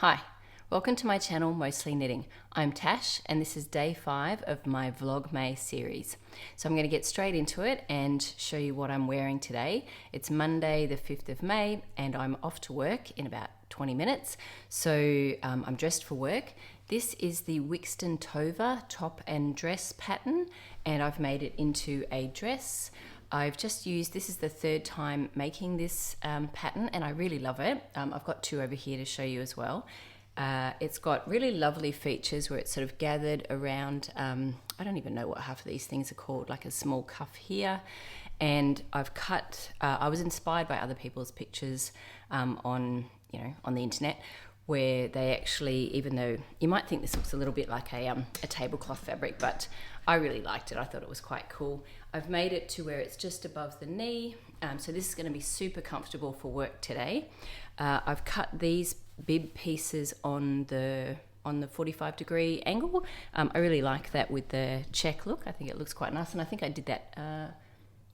Hi, welcome to my channel Mostly Knitting. I'm Tash and this is day 5 of my VlogMay series. So I'm going to get straight into it and show you what I'm wearing today. It's Monday the 5th of May and I'm off to work in about 20 minutes. So I'm dressed for work. This is the Wiksten Tova top and dress pattern and I've made it into a dress. I've just used, this is the third time making this pattern and I really love it. I've got two over here to show you as well. It's got really lovely features where it's sort of gathered around, I don't even know what half of these things are called, like a small cuff here. And I've cut, I was inspired by other people's pictures on the internet, where they actually, even though you might think this looks a little bit like a tablecloth fabric, but I really liked it. I thought it was quite cool. I've made it to where it's just above the knee, so this is going to be super comfortable for work today. I've cut these bib pieces on the 45-degree angle. I really like that with the check look. I think it looks quite nice, and I think I did that.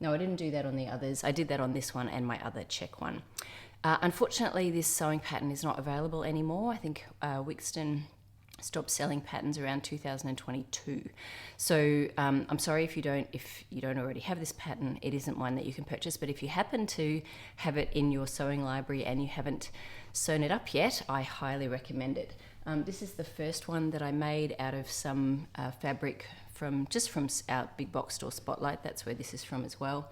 No, I didn't do that on the others. I did that on this one and my other check one. Unfortunately, this sewing pattern is not available anymore. I think Wiksten stopped selling patterns around 2022. So I'm sorry if you don't already have this pattern. It isn't one that you can purchase, but if you happen to have it in your sewing library and you haven't sewn it up yet, I highly recommend it. This is the first one that I made out of some fabric from our big box store Spotlight. That's where this is from as well.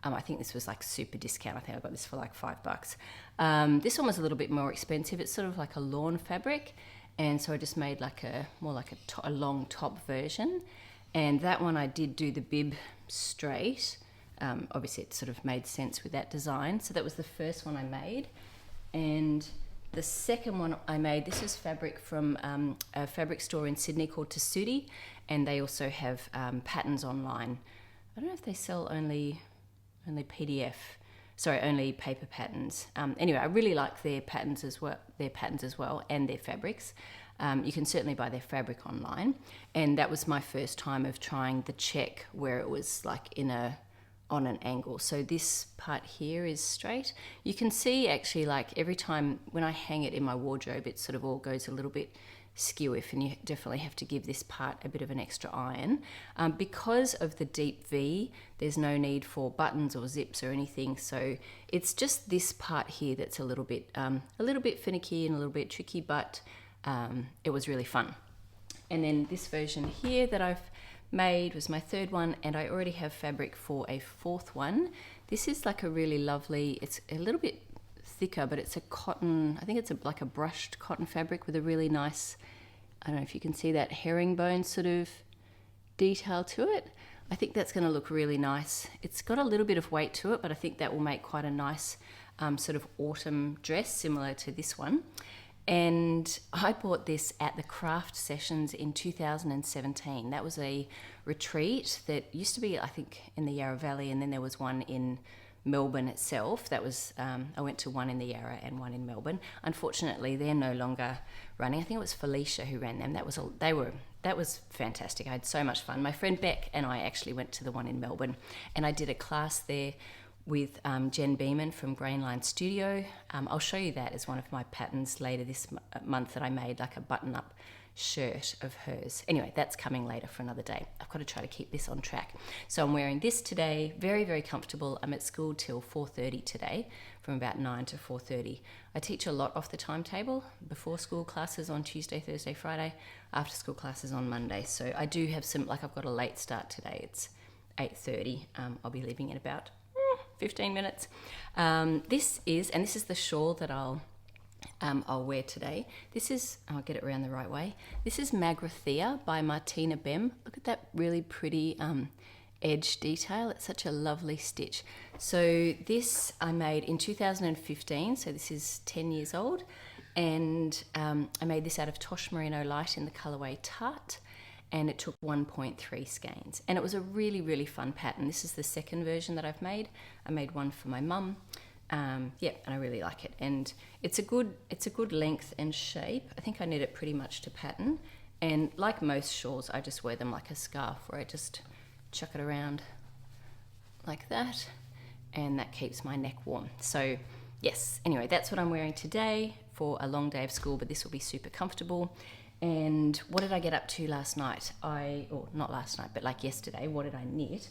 I think this was like super discount. I think I got this for like $5. This one was a little bit more expensive. It's sort of like a lawn fabric. And so I just made like a long top version. And that one I did do the bib straight. Obviously it sort of made sense with that design. So that was the first one I made. And the second one I made, this is fabric from a fabric store in Sydney called Petite. And they also have patterns online. I don't know if they sell only PDF. Sorry, only paper patterns. Anyway, I really like their patterns as well, and their fabrics. You can certainly buy their fabric online. And that was my first time of trying the check where it was like on an angle. So this part here is straight. You can see actually, like every time when I hang it in my wardrobe, it sort of all goes a little bit skew-iff, and you definitely have to give this part a bit of an extra iron. Because of the deep V, there's no need for buttons or zips or anything, so it's just this part here that's a little bit finicky and a little bit tricky, but it was really fun. And then this version here that I've made was my third one, and I already have fabric for a fourth one. This is like a really lovely, it's a little bit thicker, but it's a cotton, I think it's like a brushed cotton fabric with a really nice, I don't know if you can see that herringbone sort of detail to it. I think that's going to look really nice. It's got a little bit of weight to it, but I think that will make quite a nice sort of autumn dress similar to this one. And I bought this at the craft sessions in 2017. That was a retreat that used to be, I think, in the Yarra Valley, and then there was one in Melbourne itself. That was I went to one in the Yarra and one in Melbourne. Unfortunately, they're no longer running. I think it was Felicia who ran them. That was fantastic. I had so much fun. My friend Beck and I actually went to the one in Melbourne, and I did a class there with Jen Behm from Grainline Studio. I'll show you that as one of my patterns later this month that I made, like a button-up shirt of hers. Anyway, that's coming later for another day. I've got to try to keep this on track. So I'm wearing this today, very, very comfortable. I'm at school till 4:30 today, from about 9 to 4:30. I teach a lot off the timetable, before school classes on Tuesday, Thursday, Friday, after school classes on Monday. So I do have some, like I've got a late start today. It's 8:30. I'll be leaving in about 15 minutes. This is the shawl that I'll wear today. This is, I'll get it around the right way. This is Magrathea by Martina Behm. Look at that really pretty edge detail. It's such a lovely stitch. So this I made in 2015, so this is 10 years old. And I made this out of Tosh Merino Light in the colourway Tart. And it took 1.3 skeins. And it was a really, really fun pattern. This is the second version that I've made. I made one for my mum. And I really like it. And it's a good length and shape. I think I knit it pretty much to pattern. And like most shawls, I just wear them like a scarf, where I just chuck it around like that. And that keeps my neck warm. So yes, anyway, that's what I'm wearing today. for a long day of school, but this will be super comfortable. And what did I get up to last night? Or not last night, but like yesterday, what did I knit?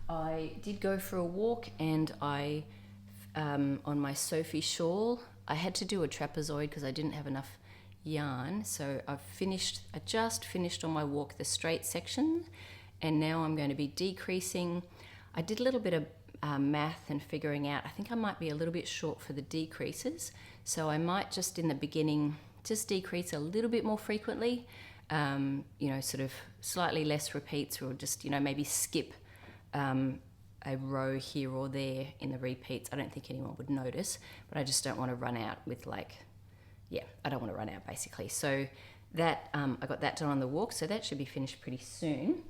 I did go for a walk, and I, on my Sophie shawl, I had to do a trapezoid because I didn't have enough yarn. So I just finished on my walk the straight section, and now I'm going to be decreasing. I did a little bit of math and figuring out, I think I might be a little bit short for the decreases. So I might just in the beginning just decrease a little bit more frequently, sort of slightly less repeats, or just, maybe skip a row here or there in the repeats. I don't think anyone would notice, but I just don't want to run out with I don't want to run out basically. So that, I got that done on the walk, so that should be finished pretty soon.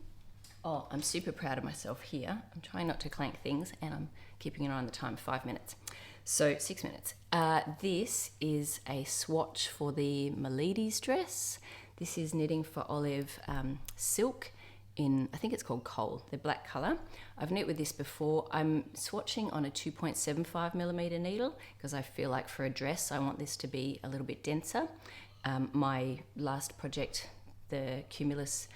Oh, I'm super proud of myself here. I'm trying not to clank things, and I'm keeping an eye on the time, 5 minutes. So 6 minutes. This is a swatch for the Milady's dress. This is knitting for Olive silk in, I think it's called Coal, the black colour. I've knit with this before. I'm swatching on a 2.75mm needle because I feel like for a dress I want this to be a little bit denser. My last project, the Cumulus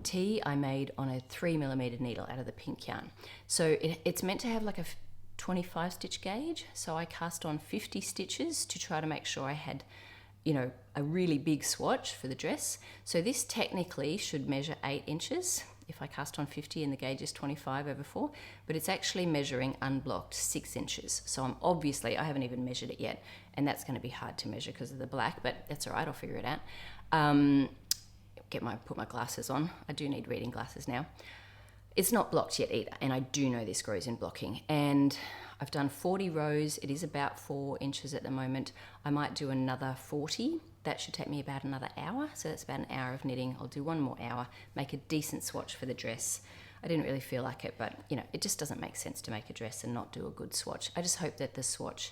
Tea, I made on a 3mm needle out of the pink yarn. So it's meant to have like a 25 stitch gauge, so I cast on 50 stitches to try to make sure I had a really big swatch for the dress. So this technically should measure 8 inches if I cast on 50 and the gauge is 25/4, but it's actually measuring unblocked 6 inches. So I haven't even measured it yet, and that's going to be hard to measure because of the black, but that's all right, I'll figure it out. Put my glasses on. I do need reading glasses now. It's not blocked yet either, and I do know this grows in blocking. And I've done 40 rows. It is about 4 inches at the moment. I might do another 40. That should take me about another hour. So that's about an hour of knitting. I'll do one more hour, make a decent swatch for the dress. I didn't really feel like it, but it just doesn't make sense to make a dress and not do a good swatch. I just hope that the swatch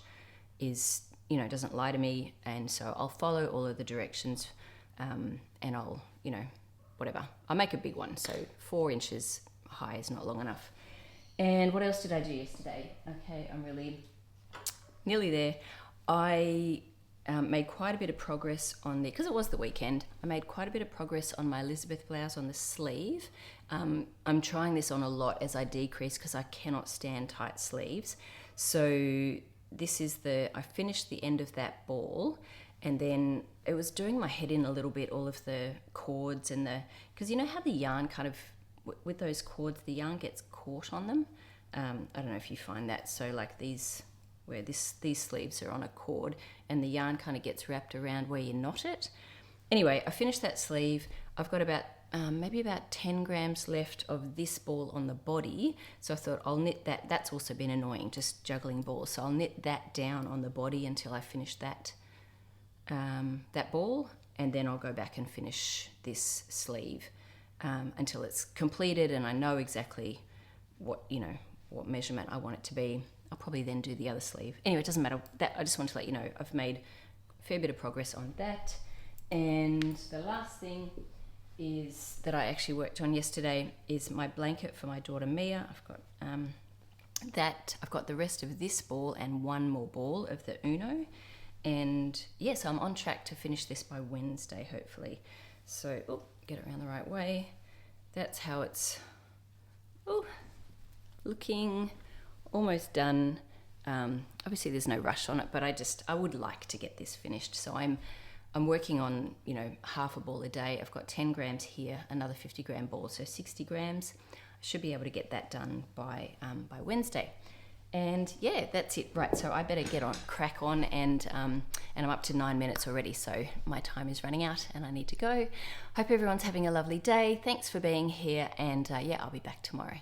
is, doesn't lie to me. And so I'll follow all of the directions, and I'll, whatever. I'll make a big one. So 4 inches high is not long enough. And what else did I do yesterday? Okay, I'm really nearly there. I made quite a bit of progress on because it was the weekend, I made quite a bit of progress on my Elisabeth blouse on the sleeve. I'm trying this on a lot as I decrease because I cannot stand tight sleeves. So this is I finished the end of that ball, and then it was doing my head in a little bit, all of the cords and because you know how the yarn kind of, with those cords, the yarn gets caught on them. I don't know if you find that. So like these sleeves are on a cord and the yarn kind of gets wrapped around where you knot it. Anyway, I finished that sleeve. I've got about maybe about 10 grams left of this ball on the body. So I thought I'll knit that. That's also been annoying, just juggling balls. So I'll knit that down on the body until I finish that ball, and then I'll go back and finish this sleeve until it's completed and I know exactly what measurement I want it to be. I'll probably then do the other sleeve. Anyway, it doesn't matter. That I just want to let you know I've made a fair bit of progress on that. And the last thing is that I actually worked on yesterday is my blanket for my daughter Mia. I've got the rest of this ball and one more ball of the Uno. And yes, I'm on track to finish this by Wednesday, hopefully. So, get it around the right way. That's how it's looking, almost done. Obviously there's no rush on it, but I would like to get this finished. So I'm working on, half a ball a day. I've got 10 grams here, another 50 gram ball, so 60 grams. I should be able to get that done by Wednesday. And yeah, that's it. Right, so I better crack on, and I'm up to 9 minutes already, so my time is running out and I need to go. Hope everyone's having a lovely day. Thanks for being here, and I'll be back tomorrow.